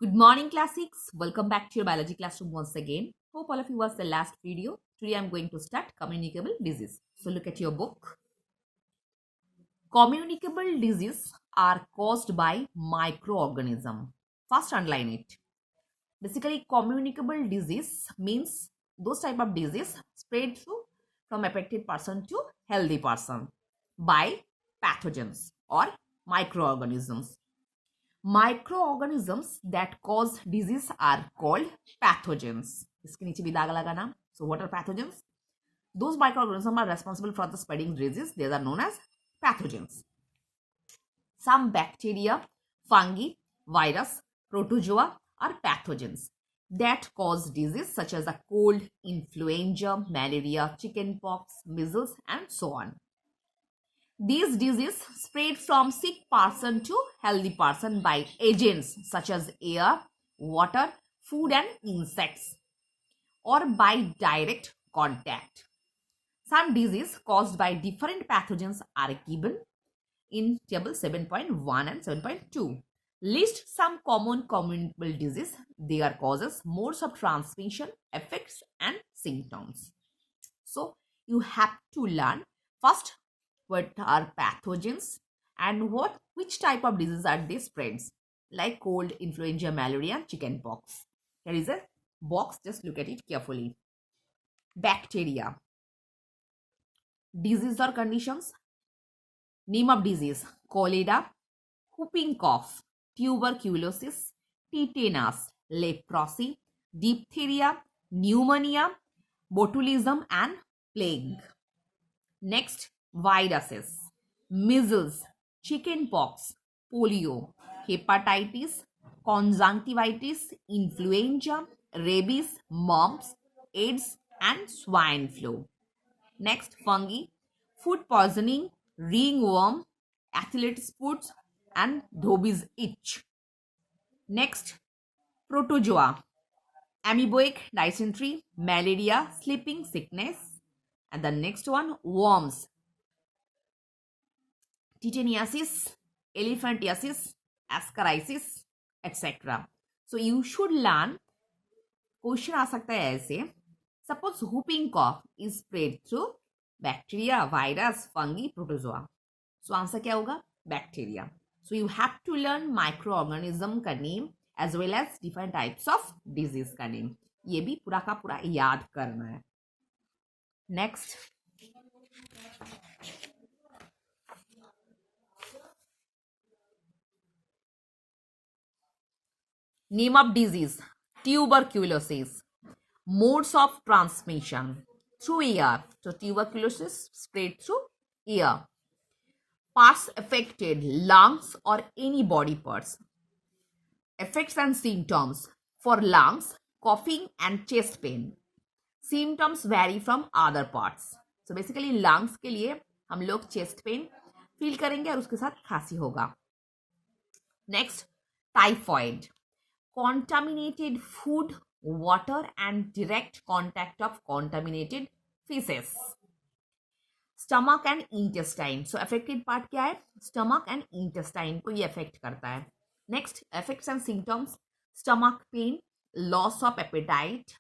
Good morning, classics. Welcome back to your biology classroom once again. Hope all of you watched the last video. Today I'm going to start communicable disease. So look at your book. Communicable disease are caused by microorganism. First underline it. Basically, communicable disease means those type of disease spread through from affected person to healthy person by pathogens or microorganisms. Microorganisms that cause disease are called pathogens. इसके नीचे भी दाग लगाना. So what are pathogens? Those microorganisms are responsible for the spreading disease. They are known as pathogens. Some bacteria, fungi, virus, protozoa are pathogens that cause disease such as a cold, influenza, malaria, chickenpox, measles, and so on. These diseases spread from sick person to healthy person by agents such as air, water, food and insects or by direct contact. Some diseases caused by different pathogens are given in table 7.1 and 7.2. List some common communicable disease, their causes, modes of transmission, effects and symptoms. So you have to learn first what are pathogens and which type of diseases are they spreads, like cold, influenza, malaria, chickenpox. There is a box, just look at it carefully. Bacteria. Disease or conditions. Name of disease: cholera, whooping cough, tuberculosis, tetanus, leprosy, diphtheria, pneumonia, botulism and plague. Next, viruses: measles, chickenpox, polio, hepatitis, conjunctivitis, influenza, rabies, mumps, AIDS, and swine flu. Next, fungi: food poisoning, ringworm, athlete's foot, and Dobby's itch. Next, protozoa: amoebic dysentery, malaria, sleeping sickness. And the next one, worms: titaniasis, elephantiasis, ascariasis, etc. So you should learn. Question आ सकता है ऐसे, suppose whooping cough is spread through bacteria, virus, fungi, protozoa. So answer क्या होगा? Bacteria. So you have to learn microorganism का name as well as different types of disease का name. ये भी पूरा का पूरा याद करना है. Next. Name of disease: tuberculosis. Modes of transmission: through air. So tuberculosis spread through air. Parts affected: lungs or any body parts. Effects and symptoms: for lungs, coughing and chest pain. Symptoms vary from other parts. So basically lungs के लिए हम लोग chest pain feel करेंगे और उसके साथ खांसी होगा. Next, typhoid. Contaminated food, water and direct contact of contaminated feces. Stomach and intestine. So affected part क्या है? Stomach and intestine को ये affect करता है. Next, effects and symptoms: stomach pain, loss of appetite.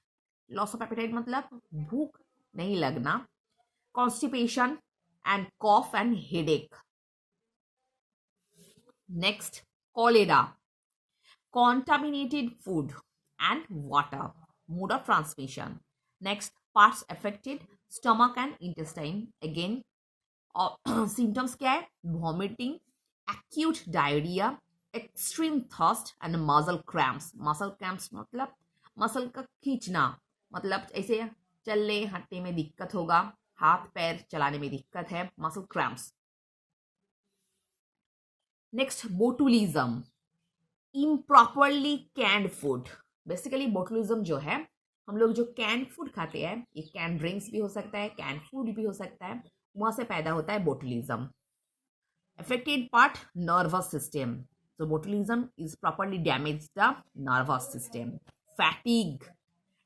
Loss of appetite मतलब भूख नहीं लगना. Constipation and cough and headache. Next, cholera. Contaminated food and water. Mode of transmission. Next, parts affected: stomach and intestine. Again, symptoms क्या है? Vomiting, acute diarrhea, extreme thirst and muscle cramps. Muscle cramps मतलब muscle का खींचना, मतलब ऐसे चलने हटने में दिक्कत होगा, हाथ पैर चलाने में दिक्कत है, muscle cramps. Next, botulism. Improperly canned food. Basically botulism जो है, हम लोग जो कैंड फूड खाते हैं, ये कैंड ड्रिंक्स भी हो सकता है, कैंड फूड भी हो सकता है, वहां से पैदा होता है botulism. Affected part: nervous system. So botulism is properly damaged the nervous system. Fatigue,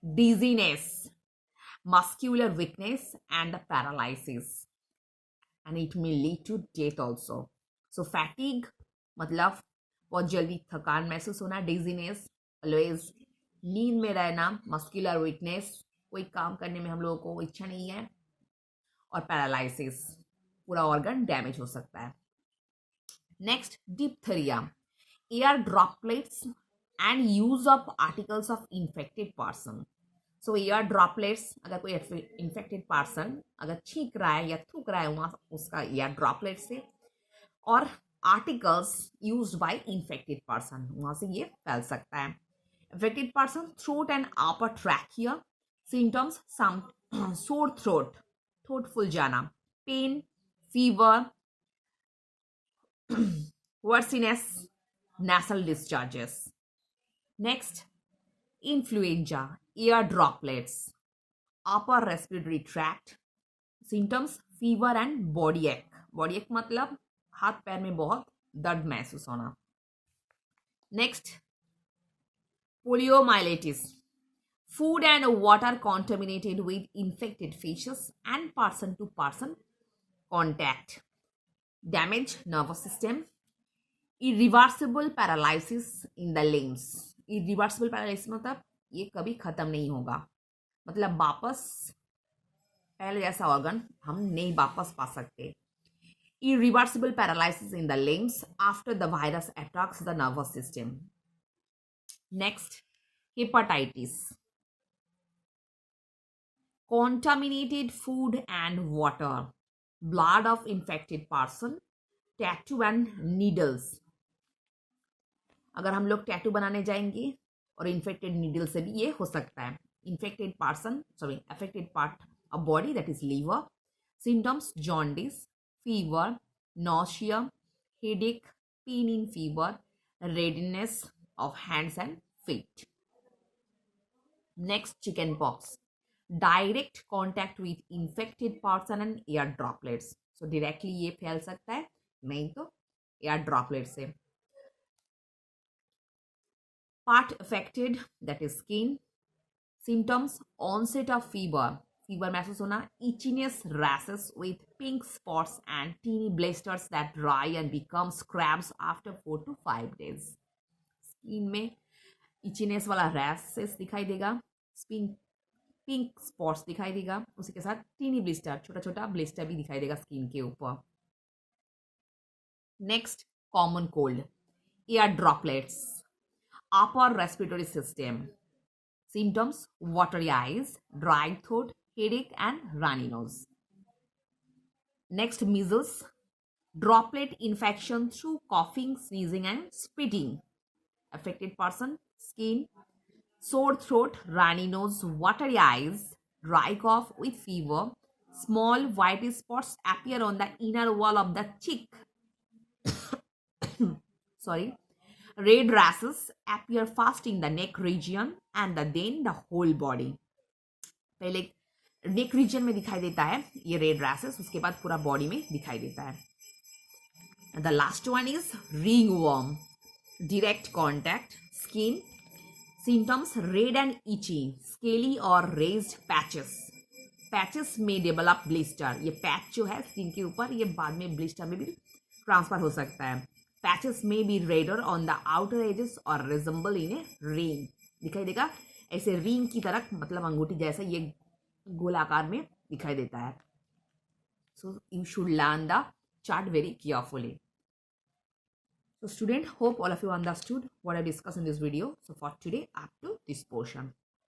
dizziness, muscular weakness and paralysis, and it may lead to death also. So fatigue मतलब बहुत जल्दी थकान महसूस होना, डिजीनेस, ऑलवेज नींद में रहना, मस्कुलर वीकनेस, कोई काम करने में हम लोगों को इच्छा नहीं है, और पैरालिसिस, पूरा ऑर्गन डैमेज हो सकता है. Next, diphtheria, air droplets and use of articles of infected person. So air droplets, अगर कोई इन्फेक्टेड पर्सन अगर छींक रहा है या थूक रहा है वहाँ उसका एयर ड्रॉपलेट से, और articles used by infected person, वहाँ से ये फैल सकता है. Affected person, throat and upper trachea. Symptoms, some sore throat, throat full jana, pain, fever, worseness, nasal discharges. Next, influenza, ear droplets, upper respiratory tract. Symptoms, fever and body ache. Body ache मतलब हाथ पैर में बहुत दर्द महसूस होना. Next, poliomyelitis, food and water contaminated with infected fishes and person to person contact, damage nervous system, irreversible paralysis in the limbs. irreversible paralysis मतलब ये कभी खत्म नहीं होगा, मतलब वापस पहले जैसा ऑर्गन हम नहीं वापस पा सकते. irreversible paralysis in the limbs after the virus attacks the nervous system. Next, hepatitis, contaminated food and water, blood of infected person, tattoo and needles. अगर हम लोग टैटू बनाने जाएंगे और इन्फेक्टेड नीडल से भी ये हो सकता है. Infected person, sorry, affected part of body, that is liver. Symptoms, jaundice, fever, nausea, headache, pain in fever, redness of hands and feet. Next, chickenpox, direct contact with infected person and air droplets. So directly ये फैल सकता है, नहीं तो air droplets से. Part affected, that is skin. Symptoms, onset of fever, fever महसूस होना, itchiness, rashes with pink spots and teeny blisters that dry and become scabs after 4 to 5 days. Skin में itchiness वाला rashes दिखाई देगा, pink spots दिखाई देगा, उसी के साथ टीनी ब्लिस्टर, छोटा छोटा ब्लिस्टर भी दिखाई देगा स्किन के ऊपर. Next, common cold, air droplets, upper respiratory system. Symptoms, watery eyes, dry throat, headache and runny nose. Next, measles, droplet infection through coughing, sneezing and spitting. Affected person, skin, sore throat, runny nose, watery eyes, dry cough with fever, small white spots appear on the inner wall of the cheek. Sorry. Red rashes appear first in the neck region and then the whole body. पहले neck region में दिखाई देता है ये red rashes, उसके बाद पूरा body में दिखाई देता है. And the last one is ringworm, direct contact, skin. Symptoms, red and itchy, scaly or raised patches. Patches may develop blister. ये पैच जो है स्किन के ऊपर, ये बाद में ब्लिस्टर में भी ट्रांसफर हो सकता है. Patches may be redder on the outer edges or resemble in a ring. दिखाई देगा ऐसे रिंग की तरह, मतलब अंगूठी जैसा ये गोलाकार में दिखाई देता है. So you should learn the chart very carefully. So student, hope all of you understood what I discussed in this video. So for today, up to this portion.